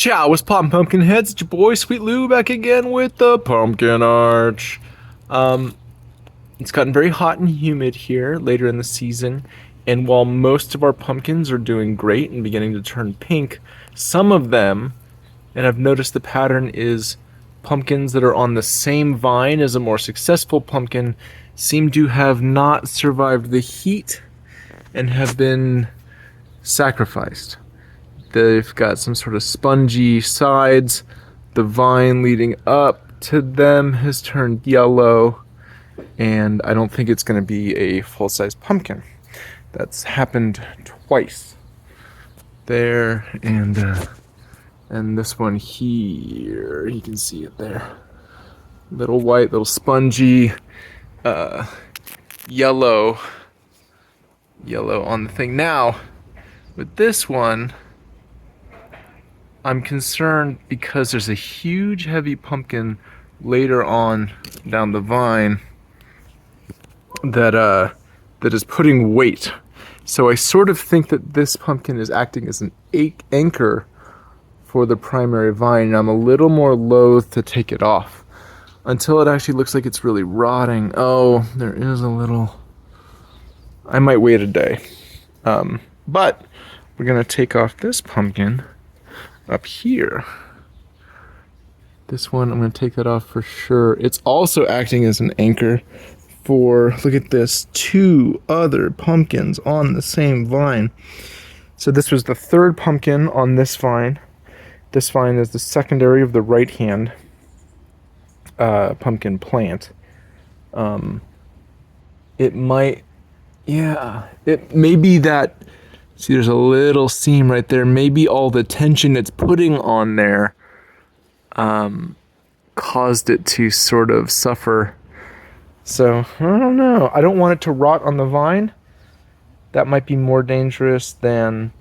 Ciao, what's poppin', pumpkin heads? It's your boy Sweet Lou back again with the pumpkin arch. Um, it's gotten very hot and humid here later in the season, and while most of our pumpkins are doing great and beginning to turn pink, some of them, and I've noticed the pattern is pumpkins that are on the same vine as a more successful pumpkin seem to have not survived the heat and have been sacrificed. They've got some sort of spongy sides. The vine leading up to them has turned yellow, and I don't think it's going to be a full-size pumpkin. That's happened twice. There and this one here, you can see it there. Little white, little spongy, yellow on the thing. Now, with this one, I'm concerned because there's a huge heavy pumpkin later on down the vine that is putting weight. So I sort of think that this pumpkin is acting as an anchor for the primary vine, and I'm a little more loath to take it off until it actually looks like it's really rotting. Oh, there is a little... I might wait a day. But we're gonna take off this pumpkin up here. This one, I'm going to take that off for sure. It's also acting as an anchor for, look at this, 2 other pumpkins on the same vine. So this was the 3rd pumpkin on this vine. This vine is the secondary of the right hand pumpkin plant. It might, yeah, it may be that. See, there's a little seam right there. Maybe all the tension it's putting on there caused it to sort of suffer. So, I don't know. I don't want it to rot on the vine. That might be more dangerous than...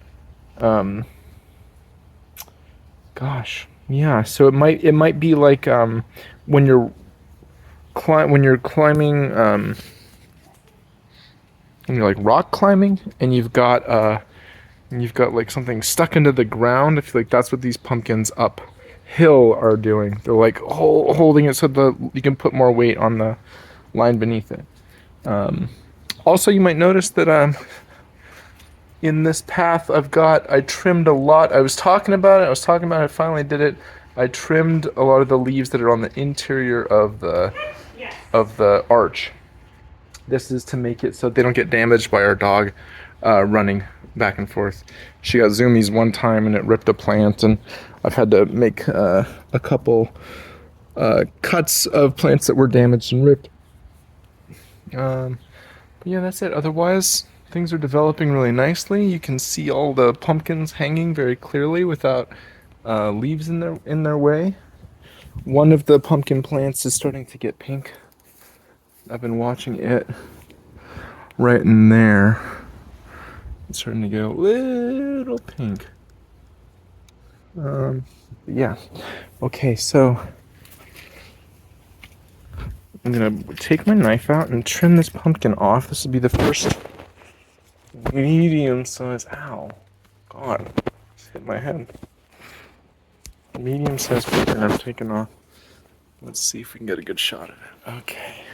gosh. Yeah, so it might be like when you're climbing... and you're like rock climbing, and you've got like something stuck into the ground. I feel like that's what these pumpkins uphill are doing. They're like holding it so you can put more weight on the line beneath it. Also, you might notice that in this path I trimmed a lot. I was talking about it. I finally did it. I trimmed a lot of the leaves that are on the interior of the arch. This is to make it so they don't get damaged by our dog running back and forth. She got zoomies one time and it ripped a plant, and I've had to make a couple cuts of plants that were damaged and ripped. But yeah, that's it. Otherwise, things are developing really nicely. You can see all the pumpkins hanging very clearly without leaves in their way. One of the pumpkin plants is starting to get pink. I've been watching it right in there. It's starting to get a little pink. Yeah. Okay, so I'm gonna take my knife out and trim this pumpkin off. This will be the first medium-sized... Ow. God. Just hit my head. Medium-sized pumpkin I've taken off. Let's see if we can get a good shot of it. Okay.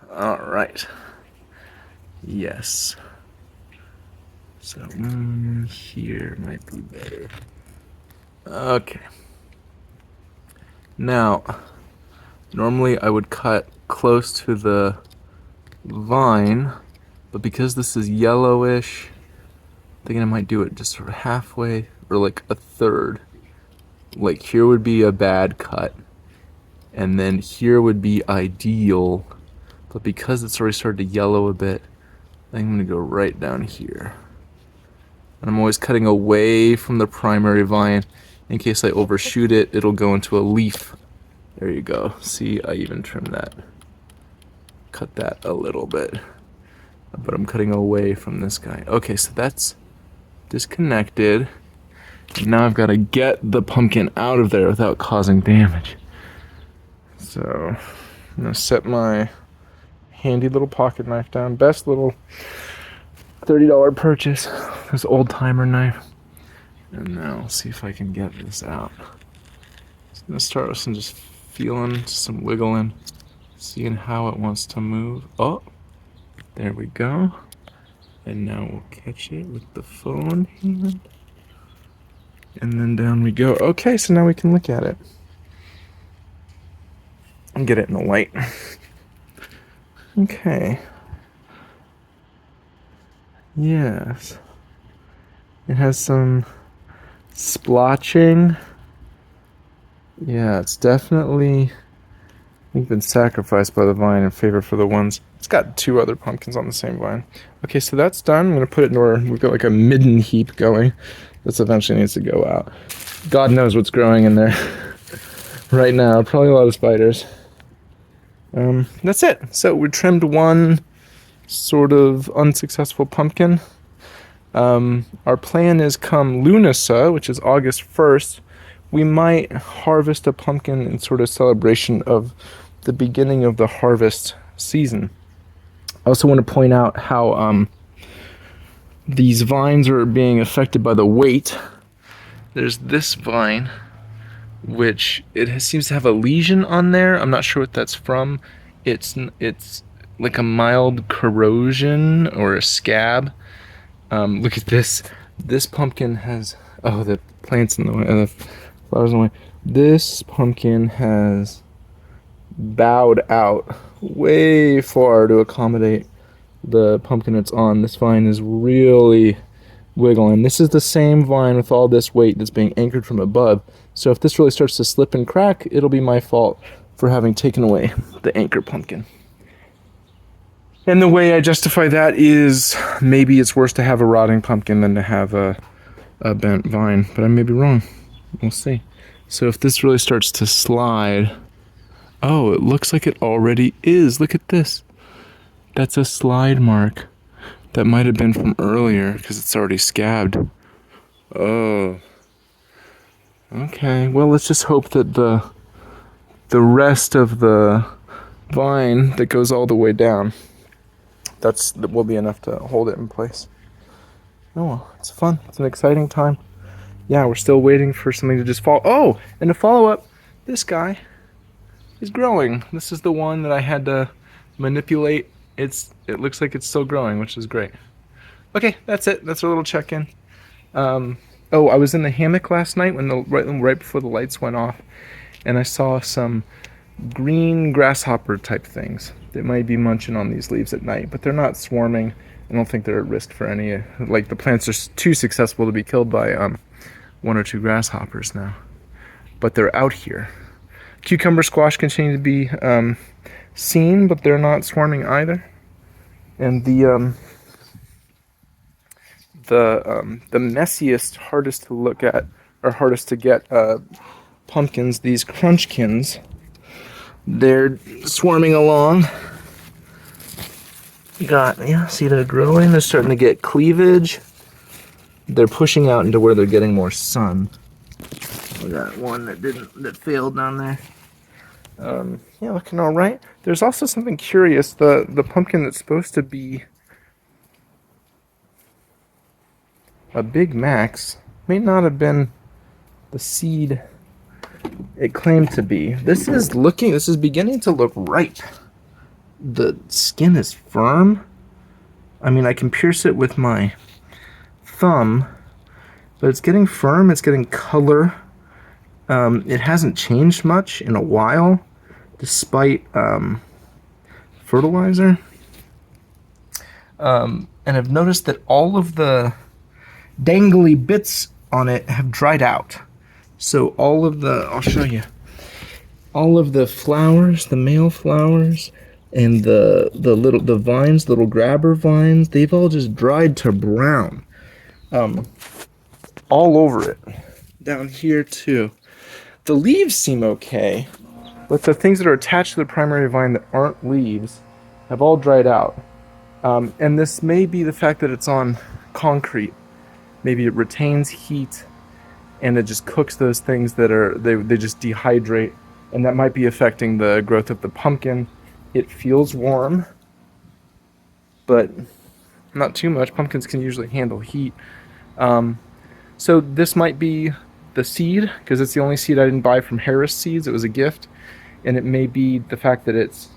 All right. Yes. So here might be better. Okay. Now, normally I would cut close to the vine, but because this is yellowish, I think I might do it just sort of halfway or like a third. Like here would be a bad cut, and then here would be ideal. But because it's already started to yellow a bit, I'm going to go right down here. And I'm always cutting away from the primary vine. In case I overshoot it, it'll go into a leaf. There you go. See, I even trimmed that. Cut that a little bit. But I'm cutting away from this guy. Okay, so that's disconnected. And now I've got to get the pumpkin out of there without causing damage. So, I'm going to set my handy little pocket knife down. Best little $30 purchase. This old timer knife. And now see if I can get this out. So I'm gonna start with some just feeling, some wiggling, seeing how it wants to move. Oh, there we go. And now we'll catch it with the phone hand. And then down we go. Okay, so now we can look at it. And get it in the light. Okay. Yes. It has some splotching. Yeah, it's definitely, I think, been sacrificed by the vine in favor for the ones. It's got 2 other pumpkins on the same vine. Okay, so that's done. I'm going to put it in where we've got like a midden heap going. This eventually needs to go out. God knows what's growing in there right now. Probably a lot of spiders. That's it. So we trimmed one sort of unsuccessful pumpkin. Our plan is come Lugnasadh, which is August 1st, we might harvest a pumpkin in sort of celebration of the beginning of the harvest season. I also want to point out how these vines are being affected by the weight. There's this vine, which seems to have a lesion on there. I'm not sure what that's from. It's like a mild corrosion or a scab. Look at this. This pumpkin has, oh, the plant's in the way, the flowers in the way. This pumpkin has bowed out way far to accommodate the pumpkin it's on. This vine is really wiggling. This is the same vine with all this weight that's being anchored from above. So if this really starts to slip and crack, it'll be my fault for having taken away the anchor pumpkin. And the way I justify that is maybe it's worse to have a rotting pumpkin than to have a bent vine, but I may be wrong. We'll see. So if this really starts to slide, oh, it looks like it already is. Look at this. That's a slide mark. That might have been from earlier because it's already scabbed. Oh. Okay, well, let's just hope that the rest of the vine that goes all the way down, that will be enough to hold it in place. Oh, well, it's fun. It's an exciting time. Yeah, we're still waiting for something to just fall. Oh, and to follow up, this guy is growing. This is the one that I had to manipulate. It looks like it's still growing, which is great. Okay, that's it. That's our little check-in. Oh, I was in the hammock last night when right before the lights went off, and I saw some green grasshopper type things that might be munching on these leaves at night, but they're not swarming. I don't think they're at risk for any, like the plants are too successful to be killed by 1 or 2 grasshoppers now, but they're out here. Cucumber squash continue to be seen, but they're not swarming either. And the messiest, hardest to look at, or hardest to get pumpkins, these crunchkins, they're swarming along. See they're growing, they're starting to get cleavage. They're pushing out into where they're getting more sun. We got one that failed down there. Yeah, looking all right. There's also something curious. The pumpkin that's supposed to be a Big Max may not have been the seed it claimed to be. This is beginning to look ripe. The skin is firm. I mean, I can pierce it with my thumb, but it's getting firm, it's getting color. It hasn't changed much in a while, despite fertilizer. And I've noticed that all of the dangly bits on it have dried out. So I'll show you. All of the flowers, the male flowers, and the vines, little grabber vines, they've all just dried to brown. All over it. Down here too. The leaves seem okay, but the things that are attached to the primary vine that aren't leaves have all dried out. And this may be the fact that it's on concrete. Maybe it retains heat and it just cooks those things that they just dehydrate, and that might be affecting the growth of the pumpkin. It feels warm, but not too much. Pumpkins can usually handle heat. So this might be the seed, because it's the only seed I didn't buy from Harris Seeds. It was a gift. And it may be the fact that it's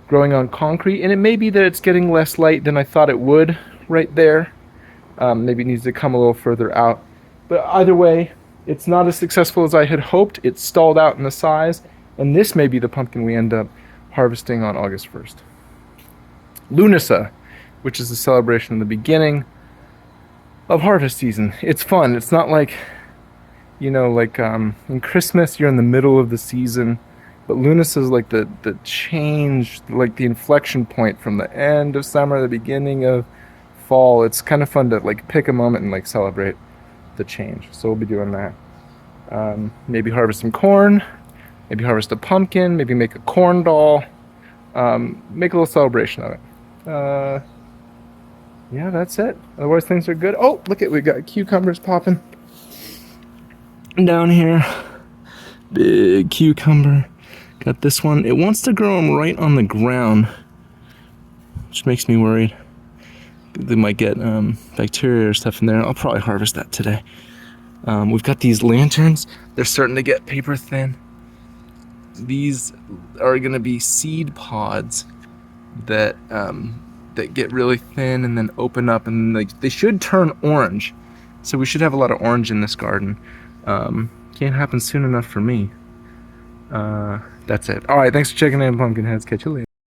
growing on concrete, and it may be that it's getting less light than I thought it would right there. Maybe it needs to come a little further out. But either way, it's not as successful as I had hoped. It's stalled out in the size, and this may be the pumpkin we end up harvesting on August 1st. Lugnasadh, which is the celebration of the beginning of harvest season. It's fun. It's not like, you know, like in Christmas, you're in the middle of the season. But Lugnasadh is like the change, like the inflection point from the end of summer, the beginning of fall. It's kind of fun to like pick a moment and like celebrate the change. So we'll be doing that. Maybe harvest some corn, maybe harvest a pumpkin, maybe make a corn doll, make a little celebration of it. Yeah, that's it. Otherwise things are good. Oh, look at, we got cucumbers popping down here. Big cucumber. Got this one. It wants to grow them right on the ground, which makes me worried. They might get bacteria or stuff in there. I'll probably harvest that today. We've got these lanterns. They're starting to get paper thin. These are going to be seed pods that that get really thin and then open up, and they should turn orange. So we should have a lot of orange in this garden. Can't happen soon enough for me. That's it. All right, thanks for checking in, Pumpkinheads. Catch you later.